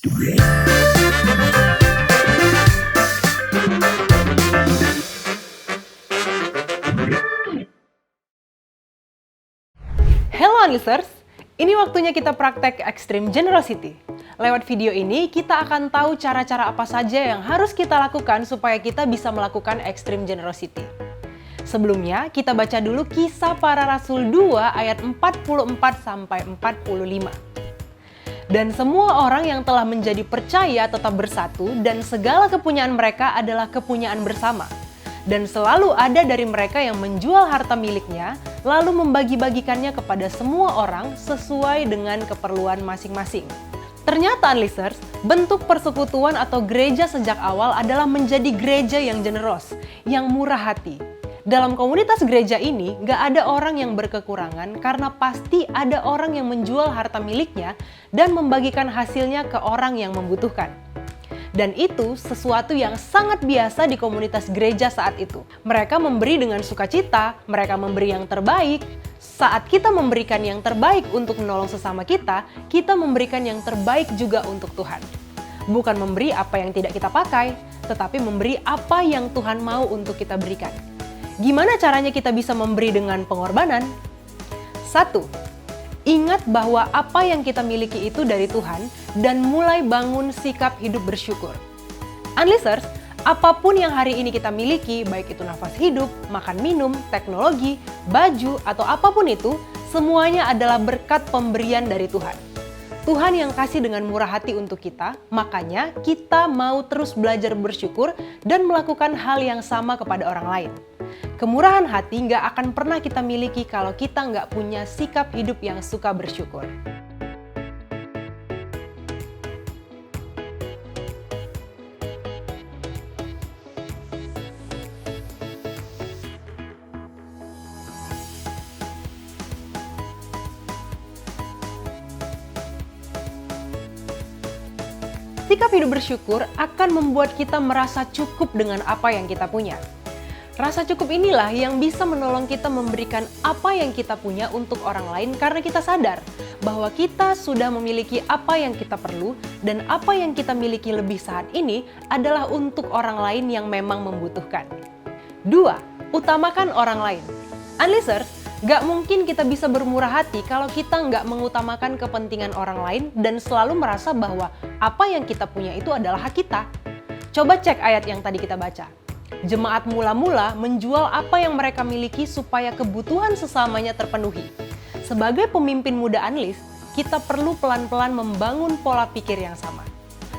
Hello Unlisteners, ini waktunya kita praktek Extreme Generosity. Lewat video ini, kita akan tahu cara-cara apa saja yang harus kita lakukan supaya kita bisa melakukan Extreme Generosity. Sebelumnya, kita baca dulu Kisah Para Rasul 2 ayat 44-45. Dan semua orang yang telah menjadi percaya tetap bersatu dan segala kepunyaan mereka adalah kepunyaan bersama. Dan selalu ada dari mereka yang menjual harta miliknya, lalu membagi-bagikannya kepada semua orang sesuai dengan keperluan masing-masing. Ternyata, Unlisteners, bentuk persekutuan atau gereja sejak awal adalah menjadi gereja yang generos, yang murah hati. Dalam komunitas gereja ini, gak ada orang yang berkekurangan karena pasti ada orang yang menjual harta miliknya dan membagikan hasilnya ke orang yang membutuhkan. Dan itu sesuatu yang sangat biasa di komunitas gereja saat itu. Mereka memberi dengan sukacita, mereka memberi yang terbaik. Saat kita memberikan yang terbaik untuk menolong sesama kita memberikan yang terbaik juga untuk Tuhan. Bukan memberi apa yang tidak kita pakai, tetapi memberi apa yang Tuhan mau untuk kita berikan. Gimana caranya kita bisa memberi dengan pengorbanan? 1. Ingat bahwa apa yang kita miliki itu dari Tuhan dan mulai bangun sikap hidup bersyukur. Unlisteners, apapun yang hari ini kita miliki, baik itu nafas hidup, makan minum, teknologi, baju, atau apapun itu, semuanya adalah berkat pemberian dari Tuhan. Tuhan yang kasih dengan murah hati untuk kita, makanya kita mau terus belajar bersyukur dan melakukan hal yang sama kepada orang lain. Kemurahan hati nggak akan pernah kita miliki kalau kita nggak punya sikap hidup yang suka bersyukur. Sikap hidup bersyukur akan membuat kita merasa cukup dengan apa yang kita punya. Rasa cukup inilah yang bisa menolong kita memberikan apa yang kita punya untuk orang lain karena kita sadar bahwa kita sudah memiliki apa yang kita perlu dan apa yang kita miliki lebih saat ini adalah untuk orang lain yang memang membutuhkan. 2. Utamakan orang lain. Unlisteners, gak mungkin kita bisa bermurah hati kalau kita gak mengutamakan kepentingan orang lain dan selalu merasa bahwa apa yang kita punya itu adalah hak kita. Coba cek ayat yang tadi kita baca. Jemaat mula-mula menjual apa yang mereka miliki supaya kebutuhan sesamanya terpenuhi. Sebagai pemimpin muda Unlis, kita perlu pelan-pelan membangun pola pikir yang sama.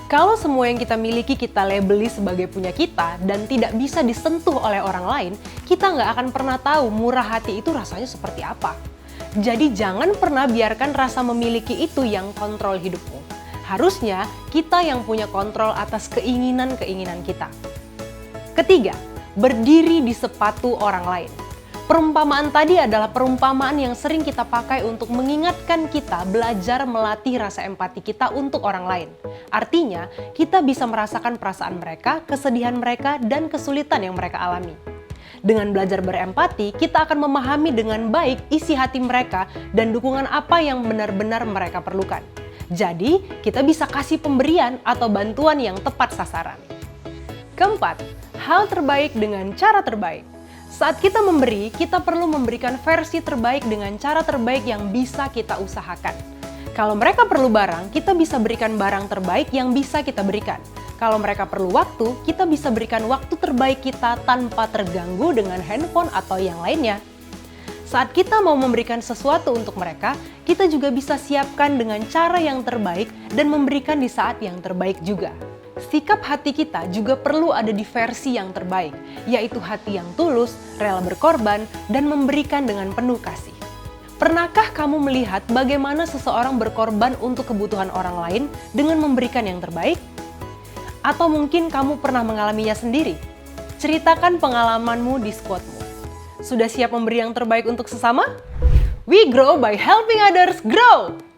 Kalau semua yang kita miliki kita labeli sebagai punya kita dan tidak bisa disentuh oleh orang lain, kita nggak akan pernah tahu murah hati itu rasanya seperti apa. Jadi jangan pernah biarkan rasa memiliki itu yang kontrol hidupmu. Harusnya kita yang punya kontrol atas keinginan-keinginan kita. Ketiga, berdiri di sepatu orang lain. Perumpamaan tadi adalah perumpamaan yang sering kita pakai untuk mengingatkan kita belajar melatih rasa empati kita untuk orang lain. Artinya, kita bisa merasakan perasaan mereka, kesedihan mereka, dan kesulitan yang mereka alami. Dengan belajar berempati, kita akan memahami dengan baik isi hati mereka dan dukungan apa yang benar-benar mereka perlukan. Jadi, kita bisa kasih pemberian atau bantuan yang tepat sasaran. Keempat, hal terbaik dengan cara terbaik. Saat kita memberi, kita perlu memberikan versi terbaik dengan cara terbaik yang bisa kita usahakan. Kalau mereka perlu barang, kita bisa berikan barang terbaik yang bisa kita berikan. Kalau mereka perlu waktu, kita bisa berikan waktu terbaik kita tanpa terganggu dengan handphone atau yang lainnya. Saat kita mau memberikan sesuatu untuk mereka, kita juga bisa siapkan dengan cara yang terbaik dan memberikan di saat yang terbaik juga. Sikap hati kita juga perlu ada di versi yang terbaik, yaitu hati yang tulus, rela berkorban, dan memberikan dengan penuh kasih. Pernahkah kamu melihat bagaimana seseorang berkorban untuk kebutuhan orang lain dengan memberikan yang terbaik? Atau mungkin kamu pernah mengalaminya sendiri? Ceritakan pengalamanmu di squadmu. Sudah siap memberi yang terbaik untuk sesama? We grow by helping others grow!